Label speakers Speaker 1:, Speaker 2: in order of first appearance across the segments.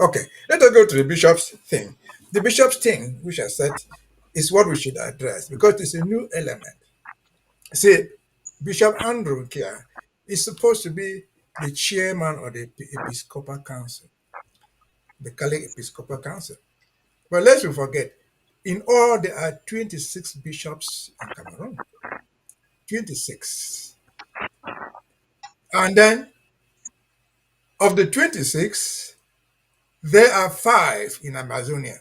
Speaker 1: Okay, let us go to the bishop's thing. The bishop's thing, which I said, is what we should address because it's a new element. See, Bishop Andrew Kia is supposed to be the chairman of the Episcopal Council, the Catholic Episcopal Council. But let's not forget, in all, there are 26 bishops in Cameroon. 26. And then, of the 26, there are five in Amazonia.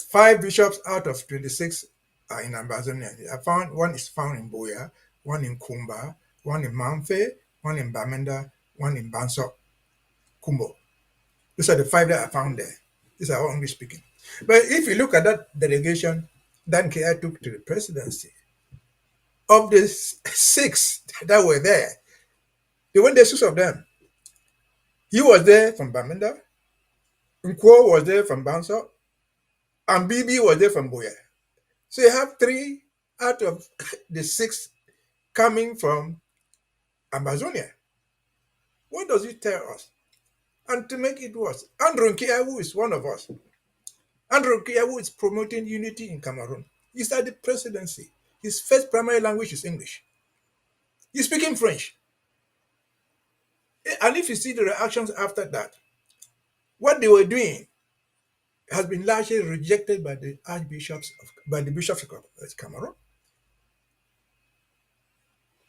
Speaker 1: Five bishops out of 26 are in Amazonia. I found one is found in Boya, one in Kumba, one in Manfe, one in Bamenda, one in Banso, Kumbo. These are the five that I found there. These are all English speaking. But if you look at that delegation Dan Kia took to the presidency, of the six that were there, they went there, six of them. He was there from Bamenda, Nkwo was there from Banso, and BB was there from Boya. So you have three out of the six coming from Amazonia. What does it tell us? And to make it worse, Andrew Kiawu is one of us. Andrew Kiawu is promoting unity in Cameroon. He's at the presidency. His first primary language is English. He's speaking French. And if you see the reactions after that, what they were doing has been largely rejected by the by the bishops of Cameroon.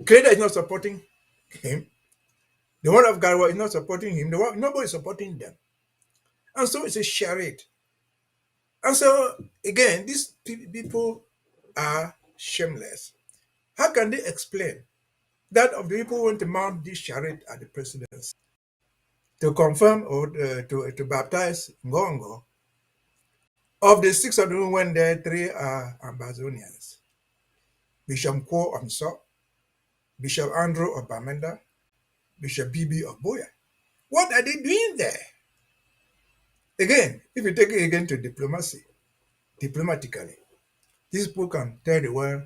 Speaker 1: Creda is not supporting him. The one of Garwa is not supporting him. Nobody is supporting them. And so it's a charade. And so, again, these people are shameless. How can they explain that of the people who want to mount this charade at the presidency to confirm or to baptize Ngongo? Of the six of them who went there, three are Ambazonians. Bishop Kwo of Nso, Bishop Andrew of Bamenda, Bishop Bibi of Boya. What are they doing there? Again, if you take it again to diplomacy, diplomatically, these people can tell the world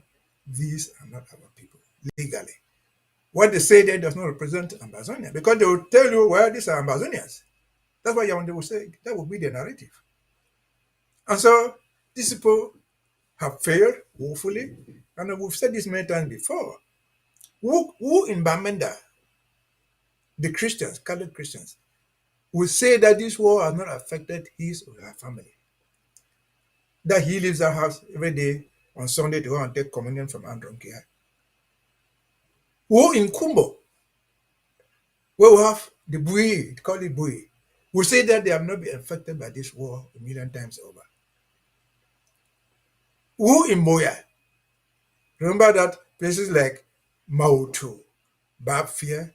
Speaker 1: these are not our people legally. What they say there does not represent Ambazonia because they will tell you, well, these are Ambazonians. That's why they will say that will be the narrative. And so these people have failed woefully. And we've said this many times before. Who in Bamenda, the Christians, Catholic Christians, will say that this war has not affected his or her family? That he leaves our house every day on Sunday to go and take communion from Andron Kia. Who in Kumbo, where we have the Bui, call it Bui, will say that they have not been affected by this war a million times over. Who in Boya, remember that places like Mautu, Babfia,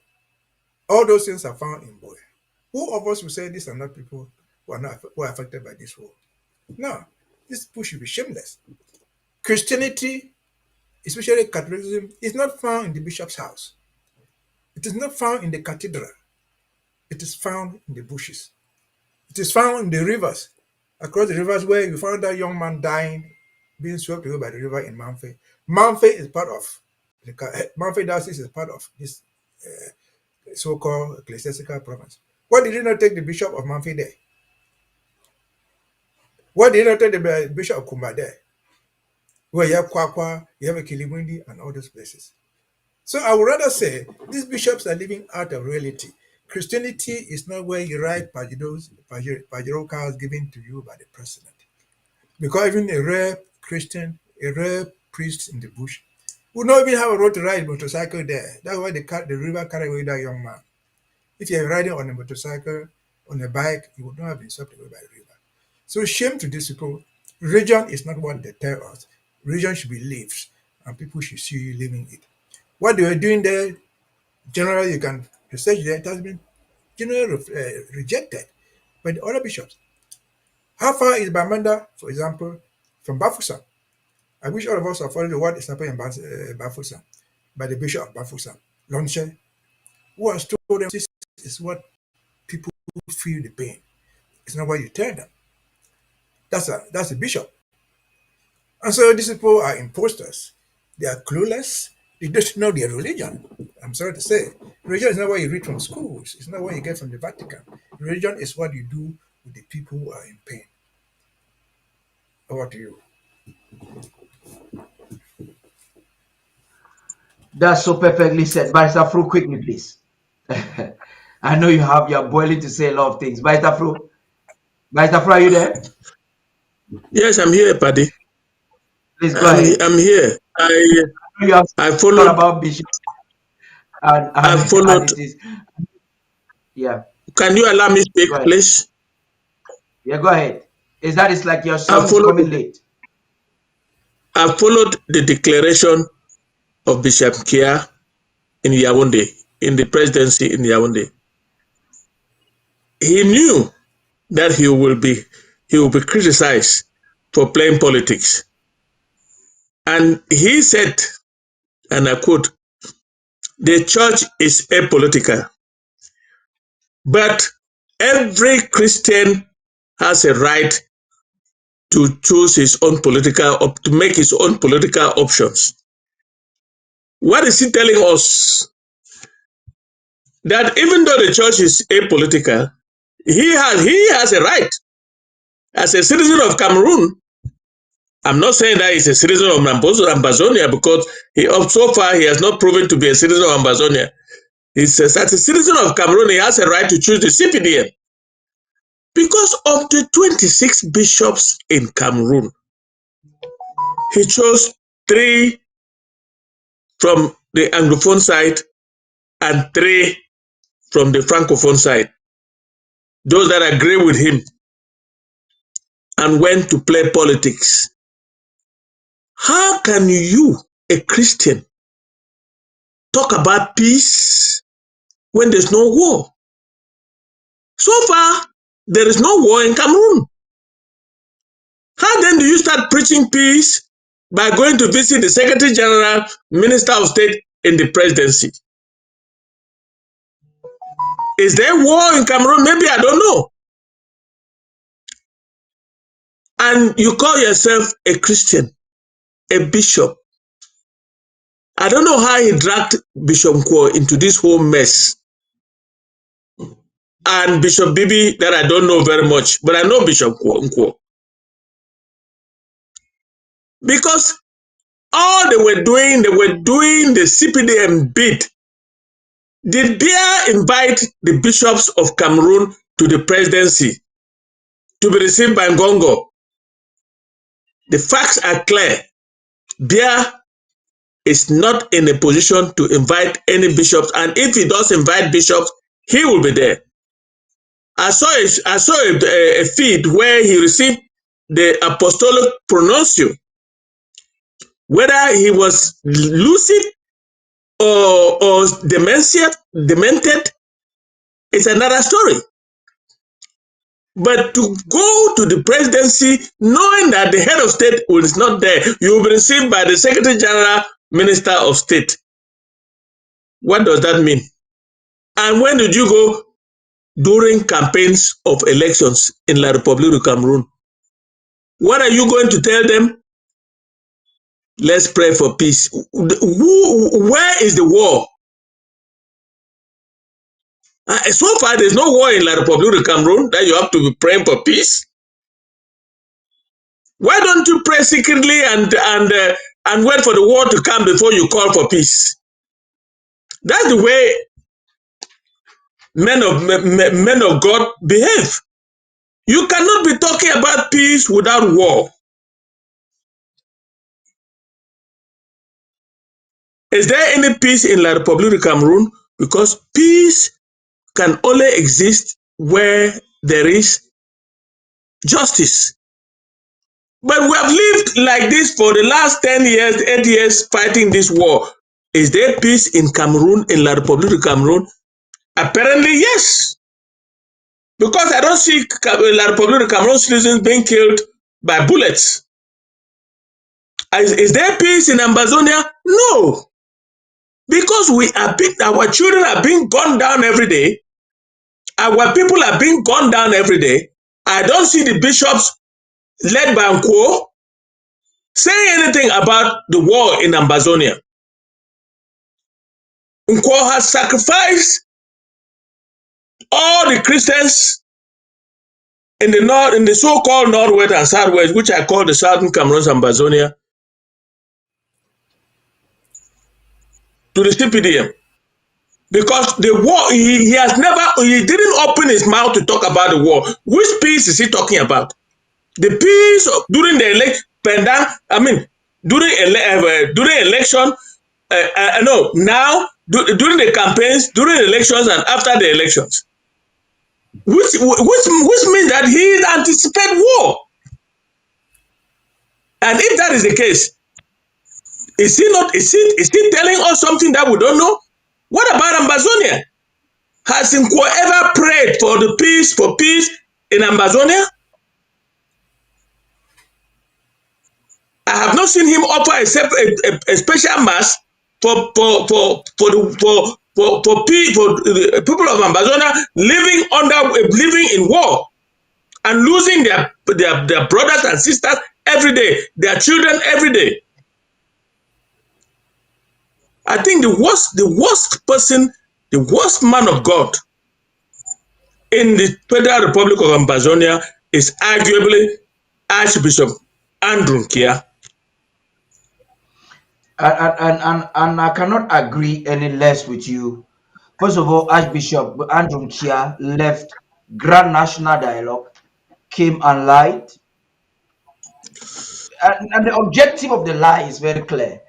Speaker 1: all those things are found in Boya. Who of us will say these are not people who are affected by this war? No, these people should be shameless. Christianity, especially Catholicism, is not found in the bishop's house. It is not found in the cathedral. It is found in the bushes. It is found in the rivers. Across the rivers where you found that young man dying, being swept away by the river in Manfe. Manfe is part of Manfe diocese is part of this so-called ecclesiastical province. Why did you not take the bishop of Manfe there? Why did you not take the bishop of Kumba there? Where you have Kwakwa, you have a Kilimwindi, and all those places. So I would rather say these bishops are living out of reality. Christianity is not where you ride Pajero cars given to you by the president. Because even a rare Christian, a rare priest in the bush, would not even have a road to ride motorcycle there. That's why the river carried away that young man. If you're riding on a motorcycle, on a bike, you would not have been swept away by the river. So shame to these people. Religion is not what they tell us. Religion should be lived, and people should see you living it. What they were doing there, generally, you can research there, it has been generally rejected by the other bishops. How far is Bamenda, for example, from Bafoussam? I wish all of us are following what is happening in Bafoussam by the bishop of Bafoussam, Lonche, who has told them this is what people feel the pain. It's not what you tell them. That's a bishop. And so these people are imposters. They are clueless. They don't know their religion. I'm sorry to say. Religion is not what you read from schools. It's not what you get from the Vatican. Religion is what you do with the people who are in pain. Over to you.
Speaker 2: That's so perfectly said. Barrister Fru, quickly, please. I know you're boiling to say a lot of things. Barrister Fru, are you there?
Speaker 3: Yes, I'm here, Paddy.
Speaker 2: Please go
Speaker 3: I'm
Speaker 2: ahead.
Speaker 3: I'm here.
Speaker 2: I know you have
Speaker 3: I
Speaker 2: a lot
Speaker 3: followed
Speaker 2: about Bishop
Speaker 3: I
Speaker 2: and
Speaker 3: followed.
Speaker 2: it is, yeah,
Speaker 3: Can you allow me speak,
Speaker 2: go ahead.
Speaker 3: please?
Speaker 2: Yeah, go ahead. Is that it's like your
Speaker 3: I
Speaker 2: song is
Speaker 3: followed.
Speaker 2: coming late?
Speaker 3: I followed the declaration of Bishop Kia in Yaoundé, in the presidency in Yaoundé. He knew that he will be criticized for playing politics, and he said, and I quote, "The church is apolitical, but every Christian has a right to choose his own to make his own political options." What is he telling us? That even though the church is apolitical, he has a right as a citizen of Cameroon. I'm not saying that he's a citizen of Ambazonia, because so far he has not proven to be a citizen of Ambazonia. He says as a citizen of Cameroon, he has a right to choose the CPDM. Because of the 26 bishops in Cameroon, he chose 3 from the Anglophone side and 3 from the Francophone side, those that agree with him, and went to play politics. How can you, a Christian, talk about peace when there's no war? So far, there is no war in Cameroon. How then do you start preaching peace by going to visit the Secretary General, Minister of State in the presidency? Is there war in Cameroon? Maybe, I don't know. And you call yourself a Christian, a bishop. I don't know how he dragged Bishop Nkwo into this whole mess. And Bishop Bibi, that I don't know very much, but I know Bishop Nkwo. Because all they were doing the CPDM bid. Did Biya invite the bishops of Cameroon to the presidency to be received by Ngongo? The facts are clear. Biya is not in a position to invite any bishops, and if he does invite bishops, he will be there. I saw a feed where he received the apostolic pronuncio. Whether he was lucid or demented is another story. But to go to the presidency knowing that the head of state is not there, you will be received by the Secretary General, Minister of State. What does that mean? And when did you go? During campaigns of elections in La République du Cameroun. What are you going to tell them? Let's pray for peace. Where is the war? So far, there's no war in La République du Cameroon that you have to be praying for peace. Why don't you pray secretly and wait for the war to come before you call for peace? That's the way men of God behave. You cannot be talking about peace without war. Is there any peace in La République du Cameroon? Because peace can only exist where there is justice. But we have lived like this for the last 10 years, 8 years, fighting this war. Is there peace in Cameroon, in La République du Cameroon? Apparently, yes. Because I don't see La République du Cameroon citizens being killed by bullets. Is there peace in Ambazonia? No. Because our children are being gunned down every day. Our people are being gunned down every day. I don't see the bishops led by Nkwo saying anything about the war in Ambazonia. Nkwo has sacrificed all the Christians in the north, in the so-called northwest and southwest, which I call the southern Cameroon and Ambazonia, to the CPDM. Because the war, he didn't open his mouth to talk about the war. Which peace is he talking about? The peace during the during election, no, now, during the campaigns, during the elections and after the elections. Which means that he anticipates war. And if that is the case, is he telling us something that we don't know? What about Ambazonia? Has Nko ever prayed for peace in Ambazonia? I have not seen him offer a special mass for the people of Ambazonia living in war and losing their brothers and sisters every day, their children every day. I think the worst man of God in the Federal Republic of Ambazonia is arguably Archbishop Andrew Kia.
Speaker 2: And I cannot agree any less with you. First of all, Archbishop Andrew Kia left Grand National Dialogue, came and lied. And the objective of the lie is very clear.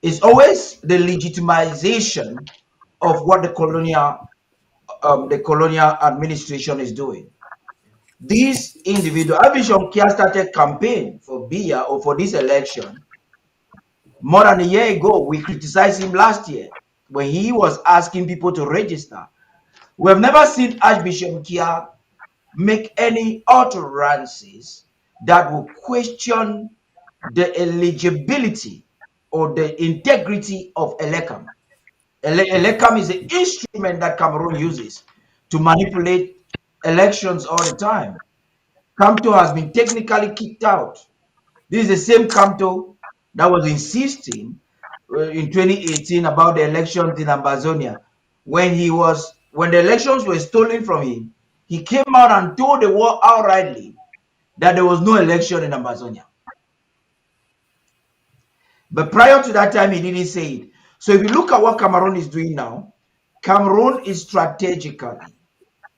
Speaker 2: It's always the legitimization of what the colonial administration is doing. These individuals, Archbishop Kia started campaign for BIA or for this election more than a year ago. We criticized him last year when he was asking people to register. We have never seen Archbishop Kia make any utterances that will question the eligibility or the integrity of Elecam. Elecam is an instrument that Cameroon uses to manipulate elections all the time. Camto has been technically kicked out. This is the same Camto that was insisting in 2018 about the elections in Ambazonia. When the elections were stolen from him, he came out and told the world outrightly that there was no election in Ambazonia. But prior to that time, he didn't say it. So if you look at what Cameroon is doing now, Cameroon is strategically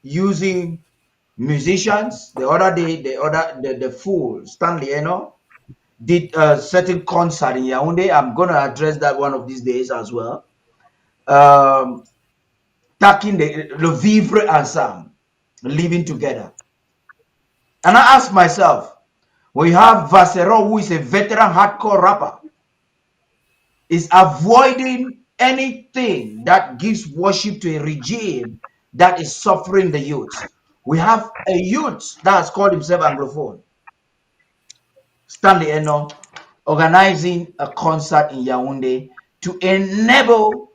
Speaker 2: using musicians. The other day, the fool Stanley Eno did a certain concert in Yaoundé. I'm going to address that one of these days as well. Taking the vivre ensemble, living together. And I ask myself, when you have Vasero, who is a veteran hardcore rapper, is avoiding anything that gives worship to a regime that is suffering the youth. We have a youth that has called himself Anglophone, Stanley Eno, organizing a concert in Yaoundé to enable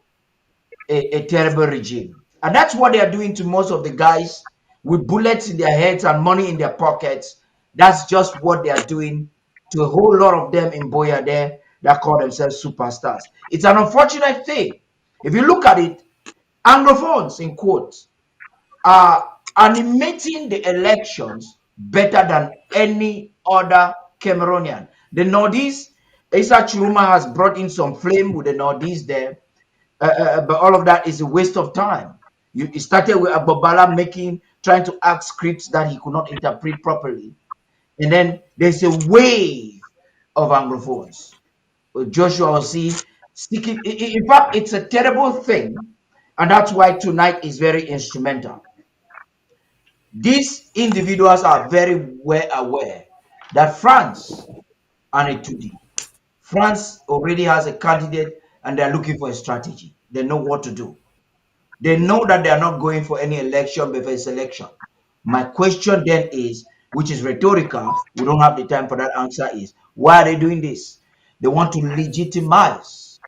Speaker 2: a terrible regime. And that's what they are doing to most of the guys with bullets in their heads and money in their pockets. That's just what they are doing to a whole lot of them in Boya there that call themselves superstars. It's an unfortunate thing. If you look at it, Anglophones, in quotes, are animating the elections better than any other Cameroonian. The Northeast, Issa Chiruma has brought in some flame with the Northeast there, but all of that is a waste of time. It started with Abobala trying to act scripts that he could not interpret properly. And then there's a wave of Anglophones. Joshua will see sticking. In fact, it's a terrible thing, and that's why tonight is very instrumental. These individuals are very well aware that France and Etudi, France already has a candidate and they're looking for a strategy. They know what to do. They know that they are not going for any election before selection. My question then is, which is rhetorical, we don't have the time for that answer, is why are they doing this? They want to legitimize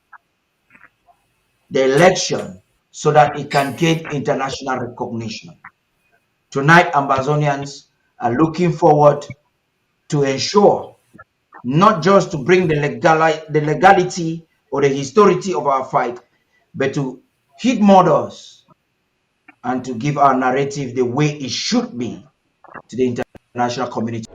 Speaker 2: the election so that it can gain international recognition. Tonight, Ambazonians are looking forward to ensure not just to bring the legality or the historicity of our fight, but to hit murders and to give our narrative the way it should be to the international community.